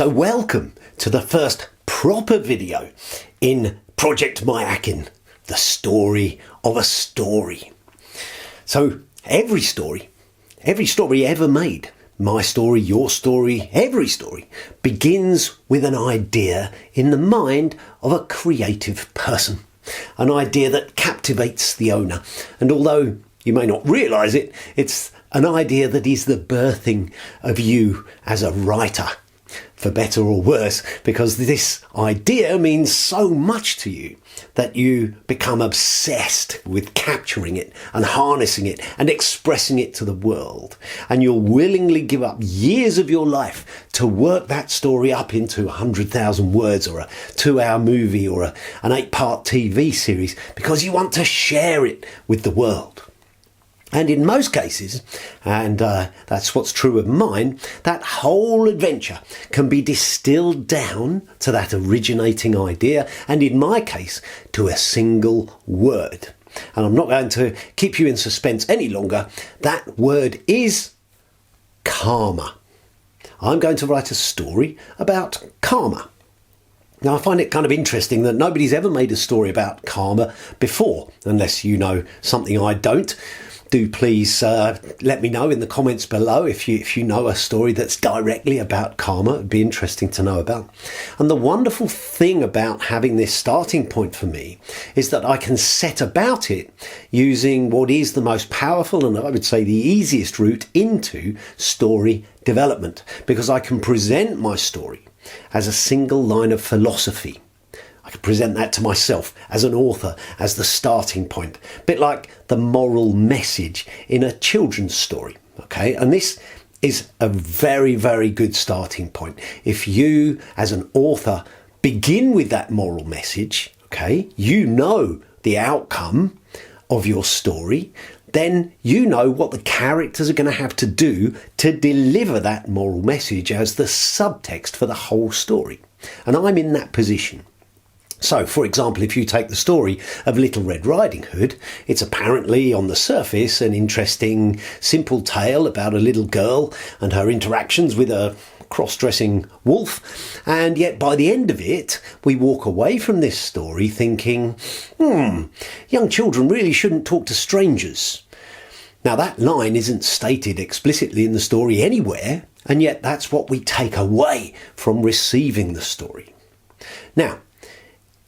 So welcome to the first proper video in Project Mayakin, the story of a story. So every story ever made, my story, your story, every story, begins with an idea in the mind of a creative person. An idea that captivates the owner. And although you may not realise it, it's an idea that is the birthing of you as a writer. For better or worse, because this idea means so much to you that you become obsessed with capturing it and harnessing it and expressing it to the world. And you'll willingly give up years of your life to work that story up into 100,000 words or a 2-hour movie or an 8-part TV series because you want to share it with the world. And in most cases, and that's what's true of mine, that whole adventure can be distilled down to that originating idea, and in my case, to a single word. And I'm not going to keep you in suspense any longer. That word is karma. I'm going to write a story about karma. Now, I find it kind of interesting that nobody's ever made a story about karma before, unless you know something I don't. Do please let me know in the comments below if you know a story that's directly about karma. It'd be interesting to know about. And the wonderful thing about having this starting point for me is that I can set about it using what is the most powerful and I would say the easiest route into story development, because I can present my story as a single line of philosophy. I can present that to myself as an author, as the starting point. A bit like the moral message in a children's story, okay? And this is a very, very good starting point. If you, as an author, begin with that moral message, okay, you know the outcome of your story, then you know what the characters are going to have to do to deliver that moral message as the subtext for the whole story. And I'm in that position. So, for example, if you take the story of Little Red Riding Hood, it's apparently, on the surface, an interesting, simple tale about a little girl and her interactions with a cross-dressing wolf, and yet by the end of it, we walk away from this story thinking, young children really shouldn't talk to strangers. Now, that line isn't stated explicitly in the story anywhere, and yet that's what we take away from receiving the story. Now,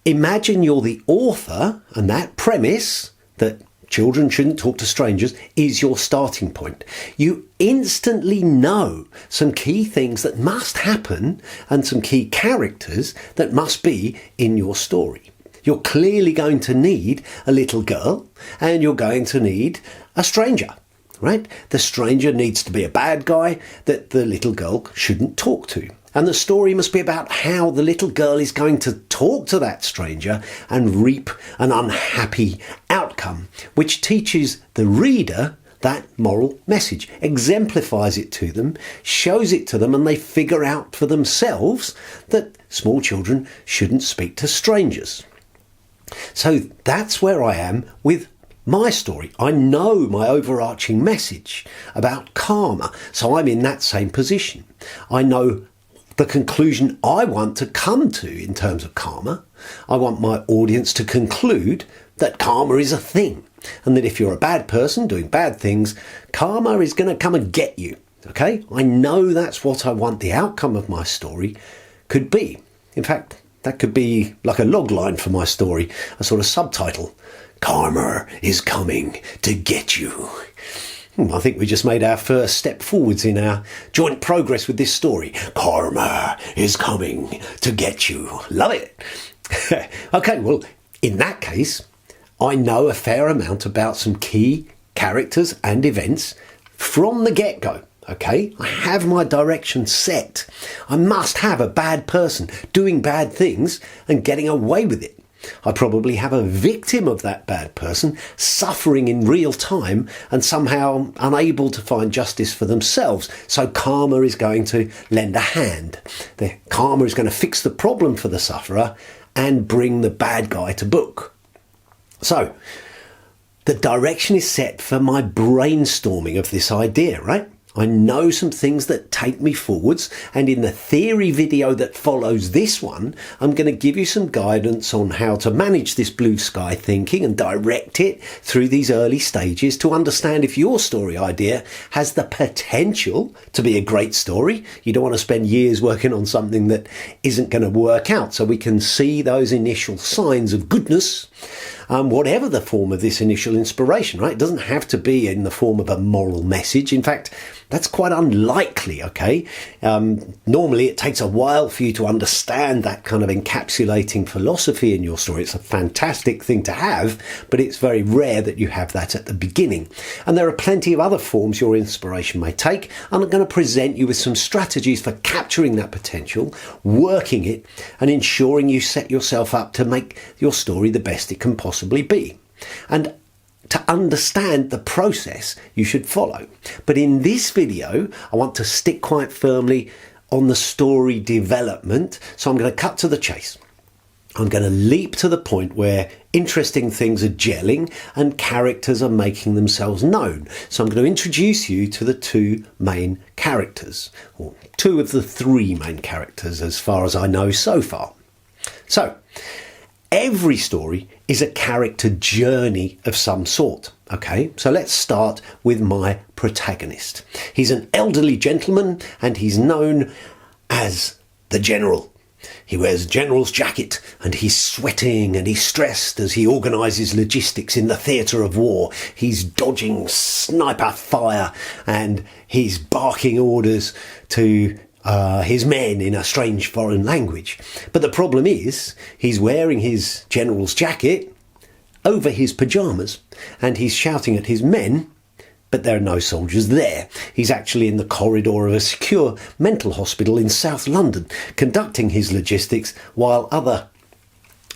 imagine you're the author and that premise that children shouldn't talk to strangers is your starting point. You instantly know some key things that must happen and some key characters that must be in your story. You're clearly going to need a little girl and you're going to need a stranger, right? The stranger needs to be a bad guy that the little girl shouldn't talk to. And the story must be about how the little girl is going to talk to that stranger and reap an unhappy outcome, which teaches the reader that moral message, exemplifies it to them, shows it to them, and they figure out for themselves that small children shouldn't speak to strangers. So that's where I am with my story. I know my overarching message about karma, so I'm in that same position. I know the conclusion I want to come to in terms of karma. I want my audience to conclude that karma is a thing, and that if you're a bad person doing bad things, karma is going to come and get you. Okay? I know that's what I want the outcome of my story could be. In fact, that could be like a log line for my story, a sort of subtitle. Karma is coming to get you. I think we just made our first step forwards in our joint progress with this story. Karma is coming to get you. Love it. Okay, well, in that case, I know a fair amount about some key characters and events from the get-go. Okay, I have my direction set. I must have a bad person doing bad things and getting away with it. I probably have a victim of that bad person suffering in real time and somehow unable to find justice for themselves. So karma is going to lend a hand. The karma is going to fix the problem for the sufferer and bring the bad guy to book. So the direction is set for my brainstorming of this idea, right? I know some things that take me forwards, and in the theory video that follows this one, I'm going to give you some guidance on how to manage this blue sky thinking and direct it through these early stages to understand if your story idea has the potential to be a great story. You don't want to spend years working on something that isn't going to work out, so we can see those initial signs of goodness. Whatever the form of this initial inspiration, right? It doesn't have to be in the form of a moral message. In fact, that's quite unlikely, okay? Normally it takes a while for you to understand that kind of encapsulating philosophy in your story. It's a fantastic thing to have, but it's very rare that you have that at the beginning. And there are plenty of other forms your inspiration may take, and I'm going to present you with some strategies for capturing that potential, working it, and ensuring you set yourself up to make your story the best it can possibly be. And to understand the process you should follow. But in this video, I want to stick quite firmly on the story development. So I'm going to cut to the chase. I'm going to leap to the point where interesting things are gelling and characters are making themselves known. So I'm going to introduce you to the two main characters, or two of the three main characters as far as I know so far. So, every story is a character journey of some sort, okay? So let's start with my protagonist. He's an elderly gentleman and he's known as the General. He wears a general's jacket and he's sweating and he's stressed as he organises logistics in the theatre of war. He's dodging sniper fire and he's barking orders to his men in a strange foreign language. But the problem is, he's wearing his general's jacket over his pyjamas and he's shouting at his men, but there are no soldiers there. He's actually in the corridor of a secure mental hospital in South London, conducting his logistics while other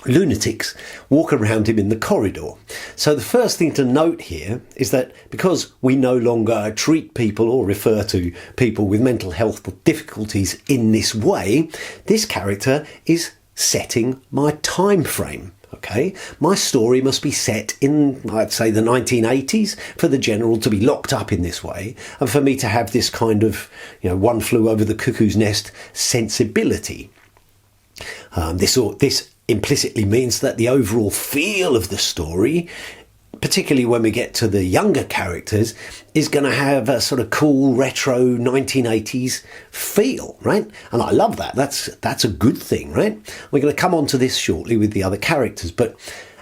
lunatics walk around him in the corridor. So the first thing to note here is that because we no longer treat people or refer to people with mental health difficulties in this way, this character is setting my time frame. Okay, my story must be set in, I'd say, the 1980s for the General to be locked up in this way, and for me to have this kind of, one flew over the cuckoo's nest sensibility. This implicitly means that the overall feel of the story, particularly when we get to the younger characters, is going to have a sort of cool retro 1980s feel, right? And I love that. That's a good thing, right? We're going to come on to this shortly with the other characters, but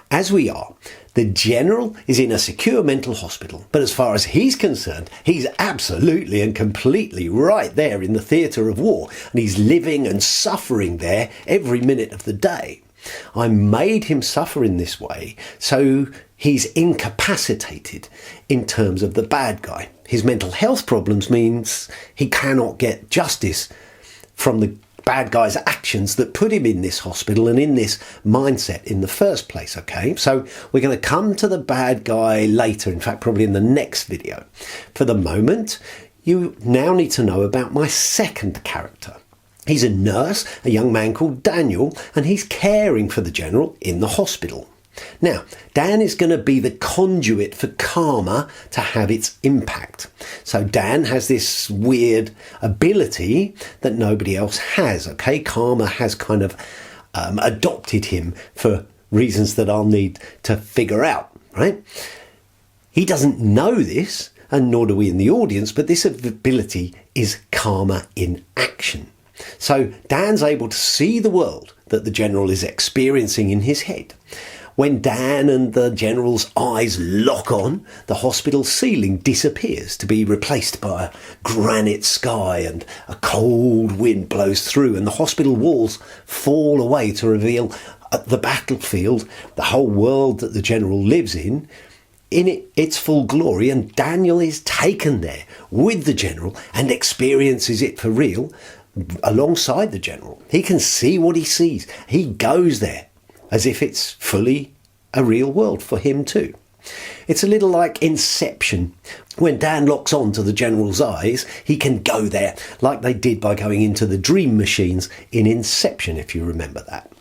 as we are, the General is in a secure mental hospital, but as far as he's concerned, he's absolutely and completely right there in the theatre of war, and he's living and suffering there every minute of the day. I made him suffer in this way, so he's incapacitated in terms of the bad guy. His mental health problems means he cannot get justice from the bad guy's actions that put him in this hospital and in this mindset in the first place, okay? So we're going to come to the bad guy later, in fact probably in the next video. For the moment, you now need to know about my second character. He's a nurse, a young man called Daniel, and he's caring for the General in the hospital. Now, Dan is going to be the conduit for karma to have its impact. So Dan has this weird ability that nobody else has, okay? Karma has kind of adopted him for reasons that I'll need to figure out, right? He doesn't know this, and nor do we in the audience, but this ability is karma in action. So Dan's able to see the world that the General is experiencing in his head. When Dan and the General's eyes lock on, the hospital ceiling disappears to be replaced by a granite sky, and a cold wind blows through and the hospital walls fall away to reveal the battlefield, the whole world that the General lives in its full glory, and Daniel is taken there with the General and experiences it for real alongside the General. He can see what he sees. He goes there as if it's fully a real world for him too. It's a little like Inception. When Dan locks on to the General's eyes, he can go there like they did by going into the dream machines in Inception, if you remember that.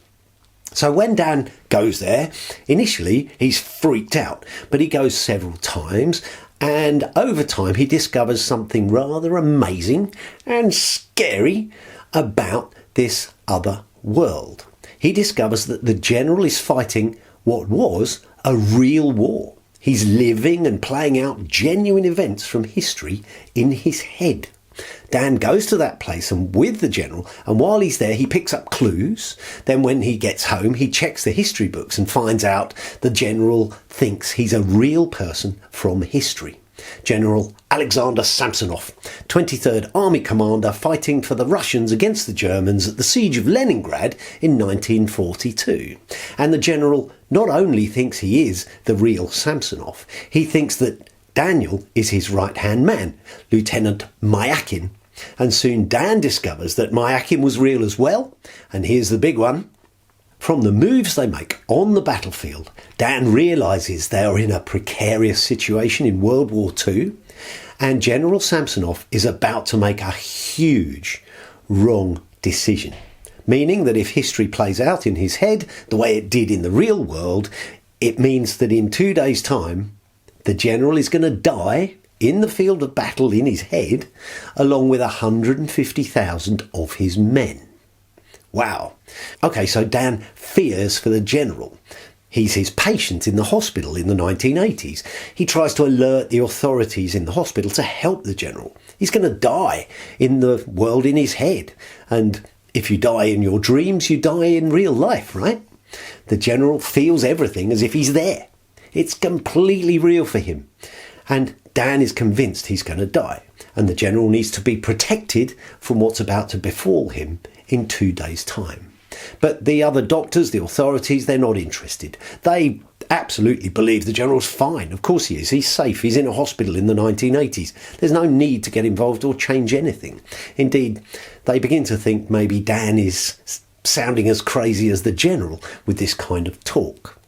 So when Dan goes there, initially he's freaked out, but he goes several times And over time he discovers something rather amazing and scary about this other world. He discovers that the general is fighting what was a real war. He's living and playing out genuine events from history in his head. Dan goes to that place and with the general, and while he's there he picks up clues. Then when he gets home he checks the history books and finds out the general thinks he's a real person from history. General Alexander Samsonov, 23rd Army commander fighting for the Russians against the Germans at the siege of Leningrad in 1942. And the general not only thinks he is the real Samsonov, he thinks that Daniel is his right-hand man, Lieutenant Mayakin. And soon Dan discovers that Mayakin was real as well. And here's the big one. From the moves they make on the battlefield, Dan realises they are in a precarious situation in World War II, and General Samsonov is about to make a huge wrong decision. Meaning that if history plays out in his head the way it did in the real world, it means that in 2 days' time, the general is going to die in the field of battle in his head, along with 150,000 of his men. Wow. Okay, so Dan fears for the general. He's his patient in the hospital in the 1980s. He tries to alert the authorities in the hospital to help the general. He's going to die in the world in his head. And if you die in your dreams, you die in real life, right? The general feels everything as if he's there. It's completely real for him. And Dan is convinced he's going to die. And the general needs to be protected from what's about to befall him in 2 days' time. But the other doctors, the authorities, they're not interested. They absolutely believe the general's fine. Of course he is. He's safe. He's in a hospital in the 1980s. There's no need to get involved or change anything. Indeed, they begin to think maybe Dan is sounding as crazy as the general with this kind of talk.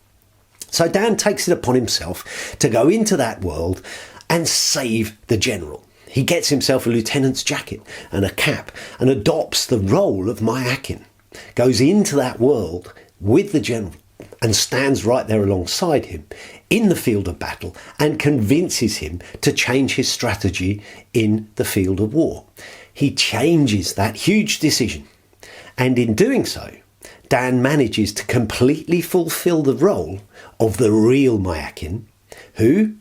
So Dan takes it upon himself to go into that world and save the general. He gets himself a lieutenant's jacket and a cap and adopts the role of Mayakin, goes into that world with the general and stands right there alongside him in the field of battle and convinces him to change his strategy in the field of war. He changes that huge decision, and in doing so, Dan manages to completely fulfill the role of the real Mayakin, who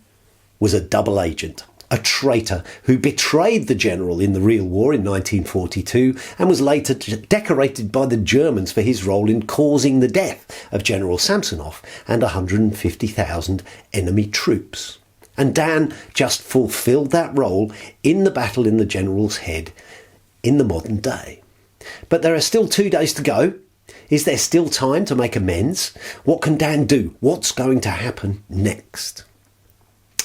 was a double agent, a traitor who betrayed the general in the real war in 1942 and was later decorated by the Germans for his role in causing the death of General Samsonov and 150,000 enemy troops. And Dan just fulfilled that role in the battle in the general's head in the modern day. But there are still 2 days to go. Is there still time to make amends? What can Dan do? What's going to happen next?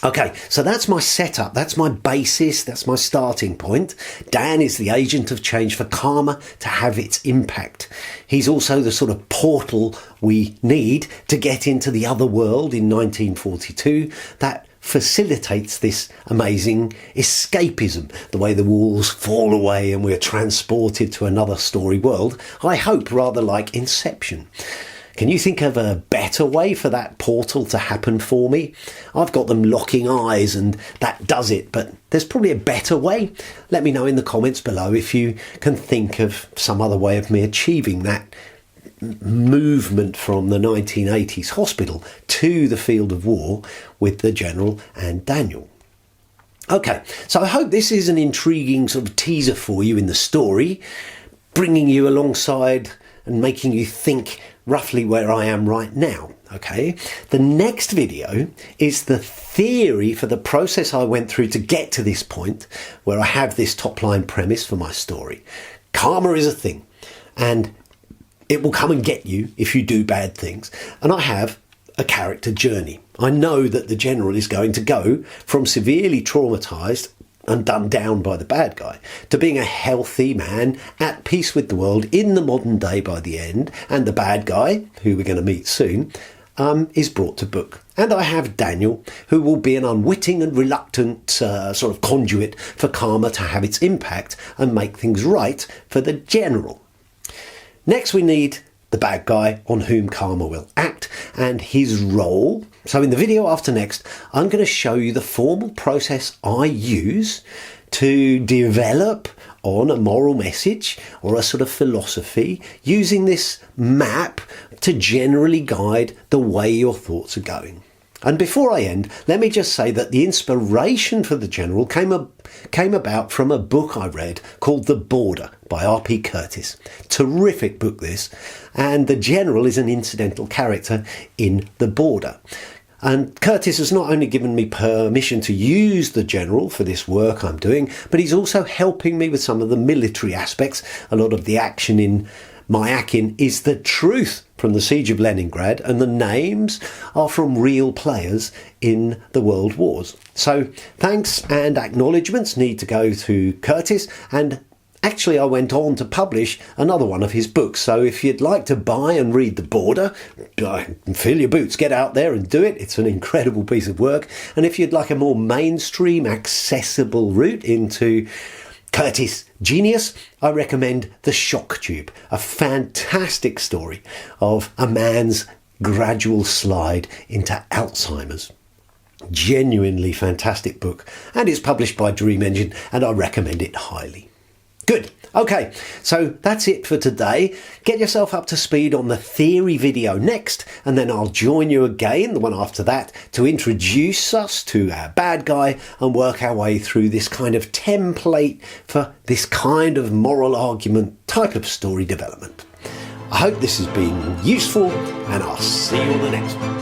Okay, so that's my setup, that's my basis, that's my starting point. Dan is the agent of change for karma to have its impact. He's also the sort of portal we need to get into the other world in 1942 that facilitates this amazing escapism, the way the walls fall away and we're transported to another story world, I hope rather like Inception. Can you think of a better way for that portal to happen for me? I've got them locking eyes and that does it, but there's probably a better way. Let me know in the comments below if you can think of some other way of me achieving that movement from the 1980s hospital to the field of war with the general and Daniel. Okay, so I hope this is an intriguing sort of teaser for you in the story, bringing you alongside and making you think roughly where I am right now, okay? The next video is the theory for the process I went through to get to this point where I have this top line premise for my story. Karma is a thing, and it will come and get you if you do bad things. And I have a character journey. I know that the general is going to go from severely traumatised and done down by the bad guy to being a healthy man at peace with the world in the modern day by the end, and the bad guy, who we're going to meet soon, is brought to book. And I have Daniel, who will be an unwitting and reluctant sort of conduit for karma to have its impact and make things right for the general. Next we need the bad guy on whom karma will act, and his role. So in the video after next, I'm going to show you the formal process I use to develop on a moral message or a sort of philosophy, using this map to generally guide the way your thoughts are going. And before I end, let me just say that the inspiration for the general came about from a book I read called The Border by R.P. Curtis. Terrific book this, and the general is an incidental character in The Border. And Curtis has not only given me permission to use the general for this work I'm doing, but he's also helping me with some of the military aspects. A lot of the action in Mayakin is the truth from the Siege of Leningrad, and the names are from real players in the World Wars. So thanks and acknowledgements need to go to Curtis, and actually I went on to publish another one of his books. So if you'd like to buy and read The Border, fill your boots, get out there and do it. It's an incredible piece of work. And if you'd like a more mainstream, accessible route into Curtis genius, I recommend The Shock Tube, a fantastic story of a man's gradual slide into Alzheimer's. Genuinely fantastic book, and it's published by Dream Engine, and I recommend it highly. Good. Okay, so that's it for today. Get yourself up to speed on the theory video next, and then I'll join you again, the one after that, to introduce us to our bad guy and work our way through this kind of template for this kind of moral argument type of story development. I hope this has been useful, and I'll see you on the next one.